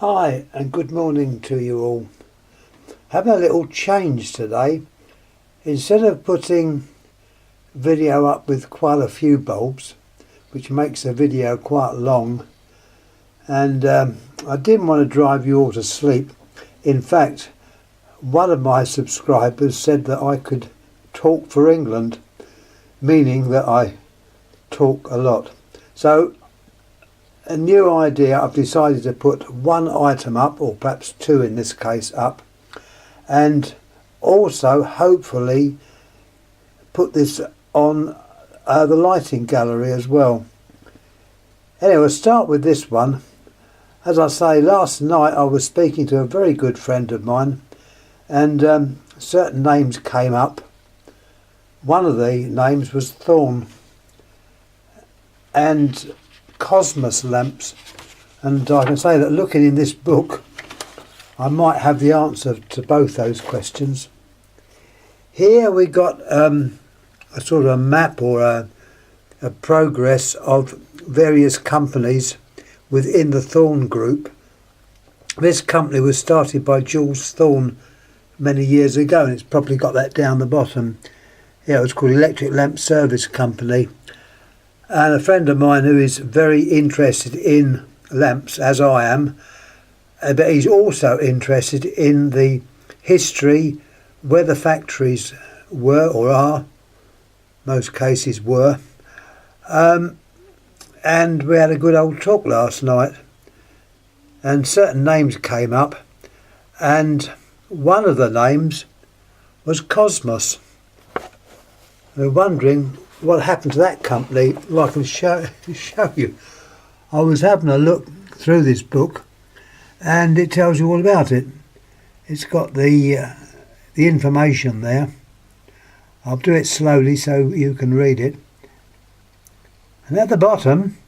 Hi and good morning to you all. Having a little change today. Instead of putting video up with quite a few bulbs, which makes the video quite long, and I didn't want to drive you all to sleep. In fact, one of my subscribers said that I could talk for England, meaning that I talk a lot. So a new idea, I've decided to put one item up, or perhaps two in this case, up, and also hopefully put this on the lighting gallery as well. Anyway, we'll start with this one. As I say, last night I was speaking to a very good friend of mine, and certain names came up. One of the names was Thorn and Cosmos lamps, and I can say that looking in this book I might have the answer to both those questions. Here we got a sort of a map or a progress of various companies within the Thorn group. This company was started by Jules Thorn many years ago, and it's probably got that down the bottom. Yeah, it was called Electric Lamp Service Company. And a friend of mine who is very interested in lamps, as I am, but he's also interested in the history, where the factories were or are, most cases were, and we had a good old talk last night, and certain names came up, and one of the names was Cosmos. We're wondering what happened to that company. Well, I can show you. I was having a look through this book, and it tells you all about it. It's got the information there. I'll do it slowly so you can read it. And at the bottom,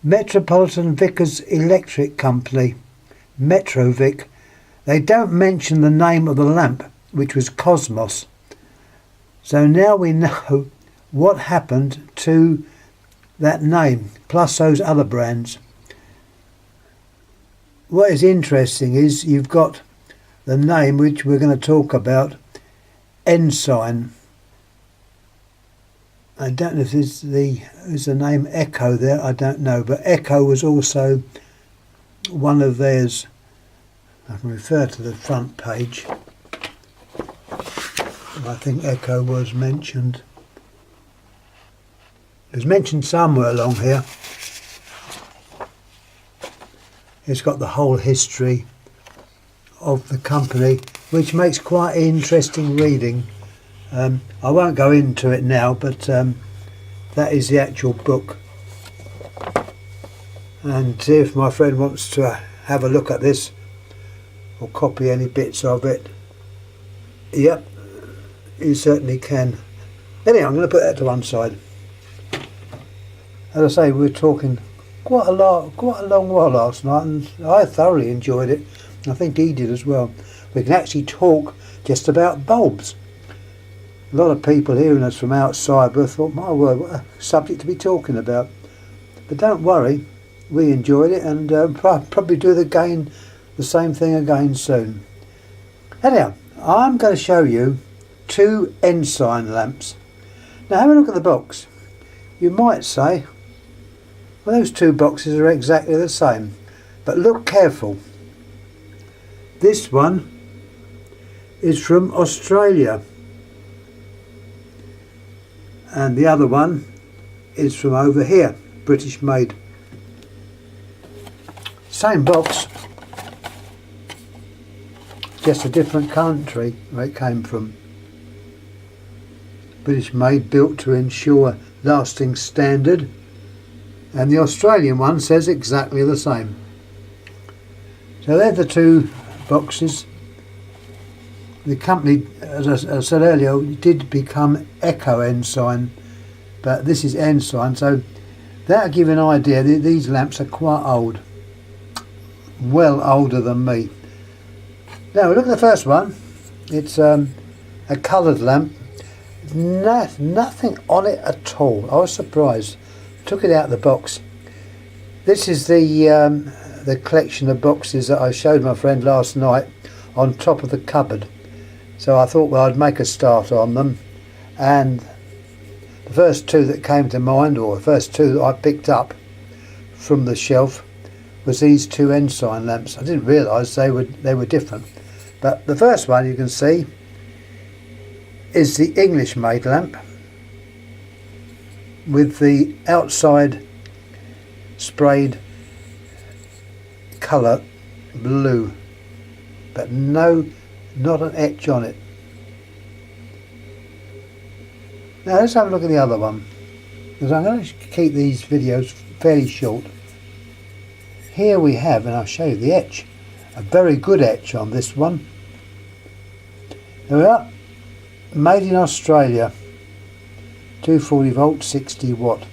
Metropolitan Vickers Electric Company, Metrovic. They don't mention the name of the lamp, which was Cosmos. So now we know what happened to that name, plus those other brands. What is interesting is you've got the name, which we're going to talk about, Ensign. I don't know if is the name Ekco there, I don't know, but Ekco was also one of theirs. I can refer to the front page. I think Ekco was mentioned. It was mentioned somewhere along here. It's got the whole history of the company, which makes quite interesting reading. I won't go into it now, but that is the actual book. And see if my friend wants to have a look at this or copy any bits of it. Yep, you certainly can. Anyway, I'm going to put that to one side. As I say, we were talking quite a long while last night, and I thoroughly enjoyed it. I think he did as well. We can actually talk just about bulbs. A lot of people hearing us from outside would have thought, my word, what a subject to be talking about. But don't worry, we enjoyed it, and probably do the same thing again soon. Anyhow, I'm going to show you two Ensign lamps. Now have a look at the box. You might say, well, those two boxes are exactly the same, but look careful. This one is from Australia, and the other one is from over here, British made. Same box, just a different country where it came from. British made, built to ensure lasting standard, and the Australian one says exactly the same. So they're the two boxes. The company, as I said earlier, did become Ekco Ensign, but this is Ensign, so that'll give you an idea. These lamps are quite old, well older than me. Now look at the first one. It's a coloured lamp. Nothing on it at all. I was surprised. Took it out of the box. This is the the collection of boxes that I showed my friend last night on top of the cupboard. So I thought, well, I'd make a start on them, and the first two that came to mind, or the first two that I picked up from the shelf, was these two Ensign lamps. I didn't realise they were different, but the first one you can see is the English made lamp with the outside sprayed colour blue, but not an etch on it. Now let's have a look at the other one, because I'm going to keep these videos fairly short. Here we have, and I'll show you the etch, a very good etch on this one. There we are, made in Australia, 240 volt 60 watt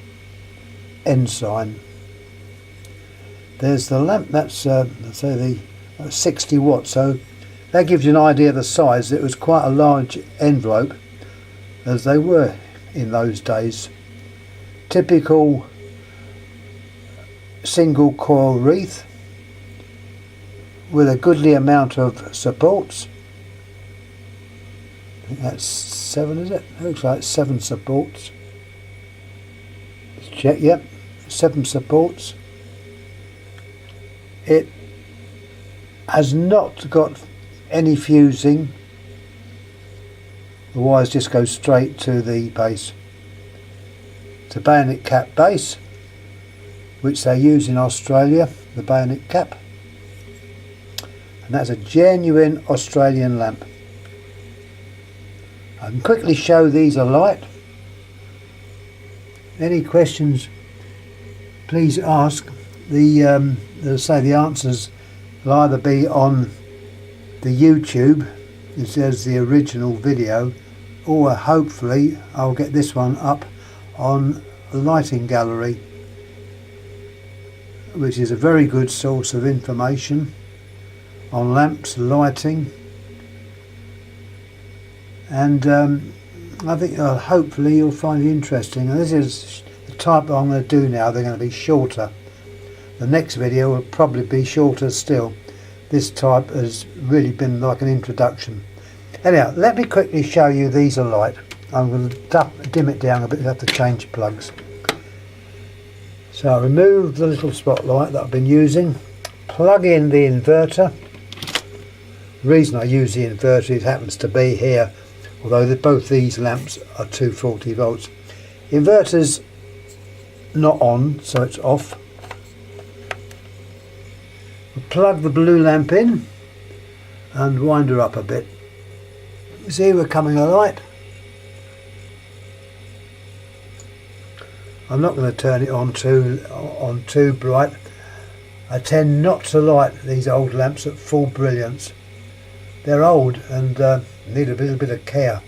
Ensign. There's the lamp, that's let's say the 60 watts, so that gives you an idea of the size. It was quite a large envelope, as they were in those days. Typical single coil wreath with a goodly amount of supports. I think that's 7, is it? It looks like 7 supports. Let's check, yep, 7 supports. It has not got any fusing. The wires just go straight to the base. It's a bayonet cap base, which they use in Australia, the bayonet cap. And that's a genuine Australian lamp. I can quickly show these alight. Any questions, please ask. As I say, the answers will either be on the YouTube, it says the original video, or hopefully I'll get this one up on Lighting Gallery, which is a very good source of information on lamps, lighting, and I think hopefully you'll find it interesting. And this is the type that I'm going to do now. They're going to be shorter. The next video will probably be shorter still. This type has really been like an introduction. Anyhow, let me quickly show you these alight. I'm going to dim it down a bit, I have to change plugs. So I remove the little spotlight that I've been using, plug in the inverter. The reason I use the inverter, it happens to be here, although both these lamps are 240 volts. Inverter's not on, so it's off. Plug the blue lamp in and wind her up a bit. See, we're coming alight. I'm not going to turn it on too bright. I tend not to light these old lamps at full brilliance. They're old and need a little bit of care.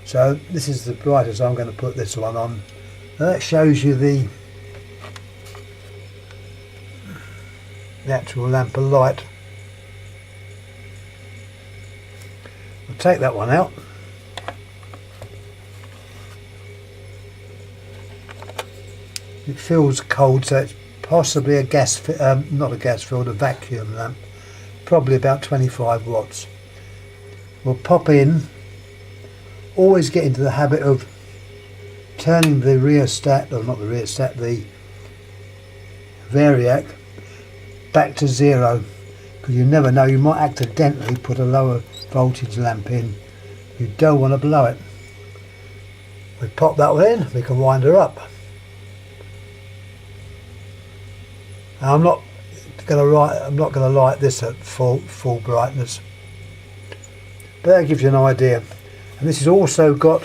So this is the brightest I'm going to put this one on. Now that shows you the actual lamp alight. I'll take that one out. It feels cold, so it's possibly a not a gas filled, a vacuum lamp, probably about 25 watts. We'll pop in. Always get into the habit of turning the rheostat, or not the rheostat, the variac back to 0, because you never know, you might accidentally put a lower voltage lamp in. You don't want to blow it. We pop that one in, we can wind her up. Now I'm not going to light this at full brightness, but that gives you an idea. And this has also got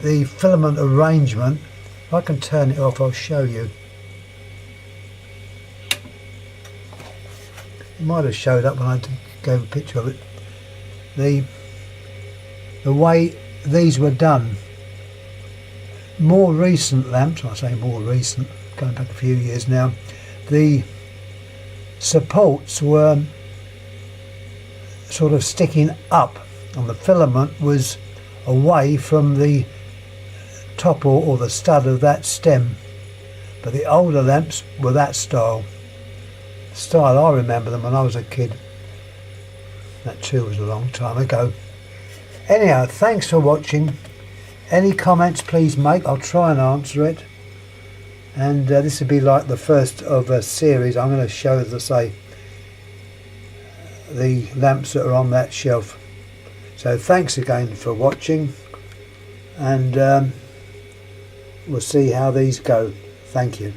the filament arrangement. If I can turn it off, I'll show you. It might have showed up when I gave a picture of it. The way these were done. More recent lamps, I say more recent, going back a few years now, the supports were sort of sticking up and the filament was away from the top or the stud of that stem. but the older lamps were that style. I remember them when I was a kid. That too was a long time ago. Anyhow, thanks for watching. Any comments please make, I'll try and answer it. And this will be like the first of a series. I'm going to show, as I say, the lamps that are on that shelf. So thanks again for watching, and we'll see how these go. Thank you.